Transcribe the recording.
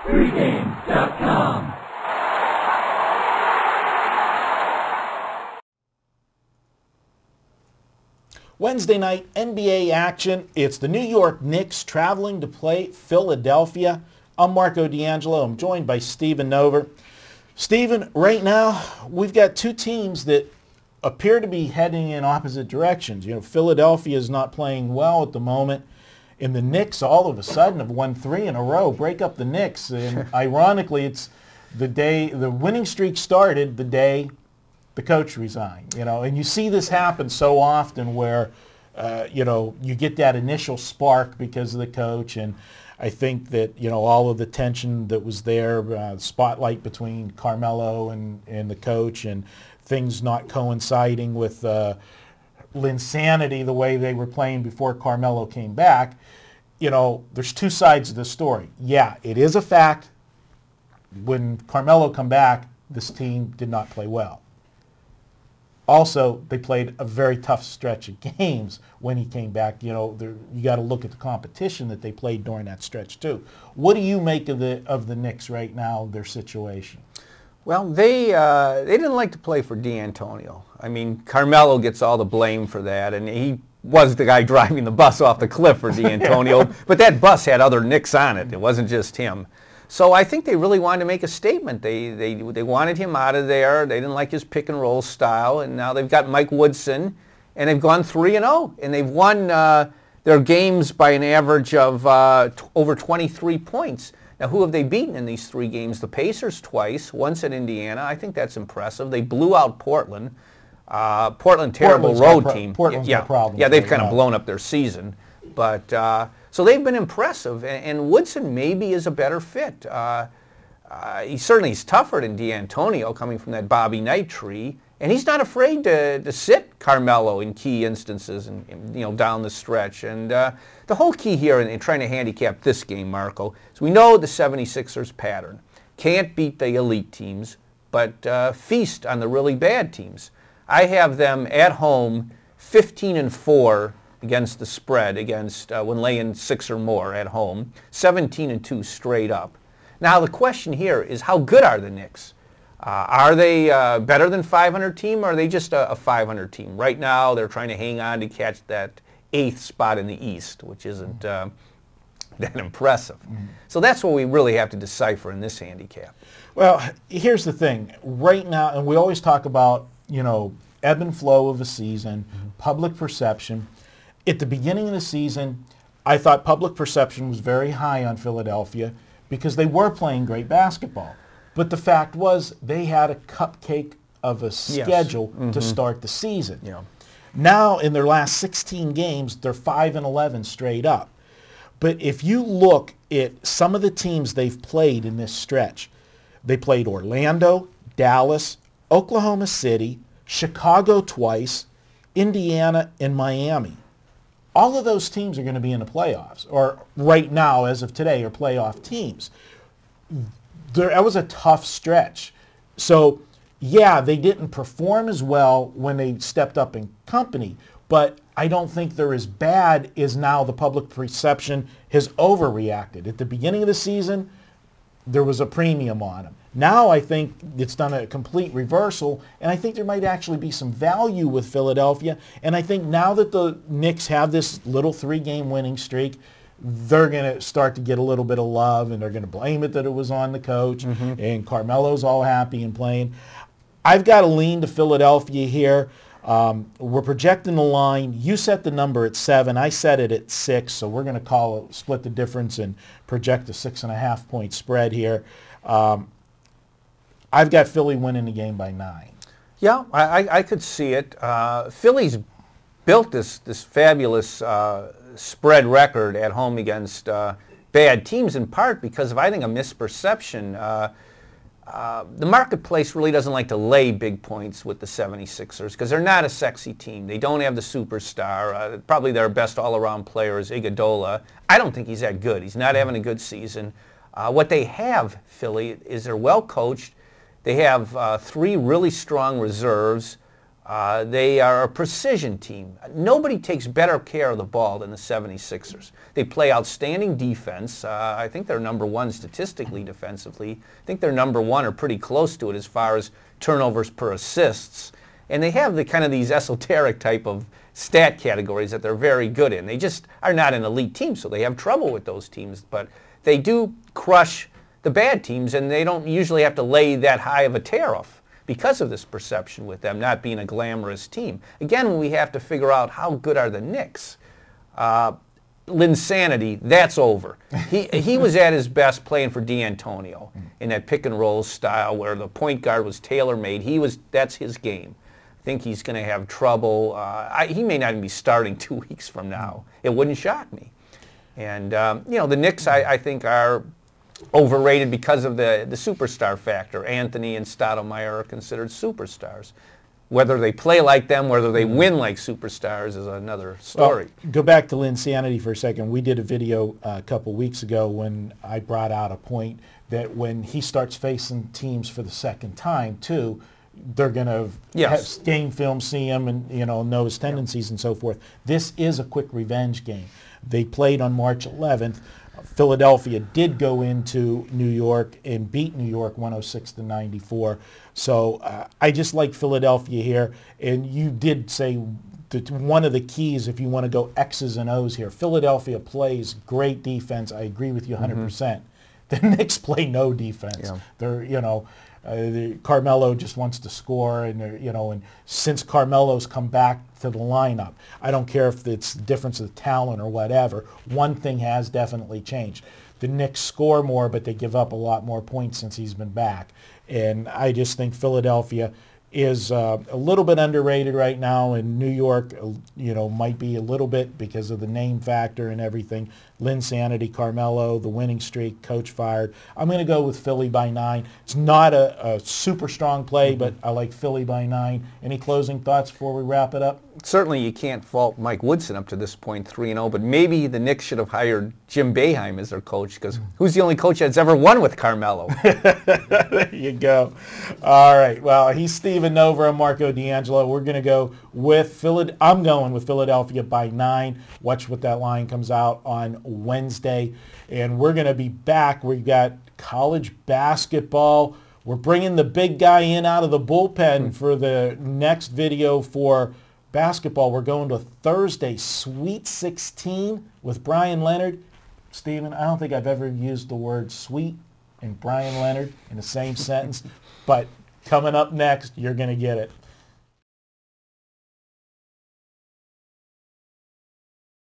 Pregame.com. Wednesday night NBA action. It's the New York Knicks traveling to play Philadelphia. I'm Marco D'Angelo. I'm joined by Stephen Nover. Stephen, right now we've got two teams that appear to be heading in opposite directions. You know, Philadelphia is not playing well at the moment, and the Knicks all of a sudden have won 3 in a row. Break up the Knicks, and ironically, it's the day the winning streak started, the day the coach resigned, you know, and you see this happen so often where, you get that initial spark because of the coach, and I think that, all of the tension that was there, spotlight between Carmelo and the coach, and things not coinciding with insanity the way they were playing before Carmelo came back, there's two sides of the story. Yeah, it is a fact. When Carmelo come back, this team did not play well. Also, they played a very tough stretch of games when he came back. You got to look at the competition that they played during that stretch too. What do you make of the Knicks right now, their situation? Well, they didn't like to play for D'Antonio. I mean, Carmelo gets all the blame for that, and he was the guy driving the bus off the cliff for D'Antonio. But that bus had other Knicks on it. It wasn't just him. So I think they really wanted to make a statement. They wanted him out of there. They didn't like his pick and roll style, and now they've got Mike Woodson, and they've gone 3-0, and they've won their games by an average of over 23 points. Now, who have they beaten in these 3 games? The Pacers twice, once at Indiana. I think that's impressive. They blew out Portland. Portland, terrible road team. Portland's got problems. Yeah, they've kind of blown up their season, but. So they've been impressive, and Woodson maybe is a better fit. He's tougher than D'Antonio, coming from that Bobby Knight tree, and he's not afraid to sit Carmelo in key instances and down the stretch. And the whole key here in trying to handicap this game, Marco, is we know the 76ers pattern. Can't beat the elite teams, but feast on the really bad teams. I have them at home 15-4 against the spread, when laying 6 or more at home, 17-2 straight up. Now the question here is, how good are the Knicks? Are they better than 500 team, or are they just a 500 team? Right now they're trying to hang on to catch that 8th spot in the East, which isn't that impressive. So that's what we really have to decipher in this handicap. Well, here's the thing. Right now, and we always talk about, ebb and flow of a season, public perception. At the beginning of the season, I thought public perception was very high on Philadelphia because they were playing great basketball. But the fact was they had a cupcake of a schedule to start the season. Yeah. Now, in their last 16 games, they're 5-11 straight up. But if you look at some of the teams they've played in this stretch, they played Orlando, Dallas, Oklahoma City, Chicago twice, Indiana, and Miami. All of those teams are going to be in the playoffs, or right now, as of today, are playoff teams. That was a tough stretch. So, yeah, they didn't perform as well when they stepped up in company, but I don't think they're as bad as now the public perception has overreacted. At the beginning of the season, there was a premium on them. Now I think it's done a complete reversal, and I think there might actually be some value with Philadelphia. And I think now that the Knicks have this little 3-game winning streak, they're going to start to get a little bit of love, and they're going to blame it that it was on the coach, and Carmelo's all happy and playing. I've got to lean to Philadelphia here. We're projecting the line. You set the number at 7. I set it at 6, so we're going to split the difference and project a 6.5-point spread here. I've got Philly winning the game by 9. Yeah, I could see it. Philly's built this fabulous spread record at home against bad teams, in part because of, I think, a misperception. The marketplace really doesn't like to lay big points with the 76ers because they're not a sexy team. They don't have the superstar. Probably their best all-around player is Iguodala. I don't think he's that good. He's not having a good season. What they have, Philly, is they're well coached. They have 3 really strong reserves. They are a precision team. Nobody takes better care of the ball than the 76ers. They play outstanding defense. I think they're number one statistically defensively. I think they're number one or pretty close to it as far as turnovers per assists. And they have the kind of these esoteric type of stat categories that they're very good in. They just are not an elite team, so they have trouble with those teams. But they do crush the bad teams, and they don't usually have to lay that high of a tariff because of this perception with them not being a glamorous team. Again, we have to figure out how good are the Knicks. Linsanity, that's over. He was at his best playing for D'Antonio in that pick and roll style where the point guard was tailor-made. That's his game. I think he's going to have trouble. He may not even be starting 2 weeks from now. It wouldn't shock me. And the Knicks, I think, are overrated because of the superstar factor. Anthony and Stoudemire are considered superstars. Whether they play like them, whether they win like superstars is another story. Well, go back to Linsanity for a second. We did a video a couple weeks ago when I brought out a point that when he starts facing teams for the second time, too, they're going to have game film, see him, and know his tendencies and so forth. This is a quick revenge game. They played on March 11th. Philadelphia did go into New York and beat New York 106-94. So I just like Philadelphia here. And you did say that one of the keys, if you want to go X's and O's here, Philadelphia plays great defense. I agree with you 100%. The Knicks play no defense. Yeah. They're, Carmelo just wants to score, and and since Carmelo's come back to the lineup, I don't care if it's the difference of talent or whatever. One thing has definitely changed. The Knicks score more, but they give up a lot more points since he's been back, and I just think Philadelphia is a little bit underrated right now, and New York, might be a little bit because of the name factor and everything. Linsanity, Carmelo, the winning streak, coach fired. I'm going to go with Philly by 9. It's not a super strong play, but I like Philly by 9. Any closing thoughts before we wrap it up? Certainly you can't fault Mike Woodson up to this point, 3-0, but maybe the Knicks should have hired Jim Boeheim as their coach, because who's the only coach that's ever won with Carmelo? There you go. All right. Well, he's Steven Nova. I'm Marco D'Angelo. We're going to go with Philadelphia. I'm going with Philadelphia by 9. Watch what that line comes out on Wednesday. And we're going to be back. We've got college basketball. We're bringing the big guy in out of the bullpen for the next video for basketball. We're going to Thursday, Sweet 16 with Brian Leonard. Steven, I don't think I've ever used the word sweet and Brian Leonard in the same sentence, but coming up next, you're going to get it.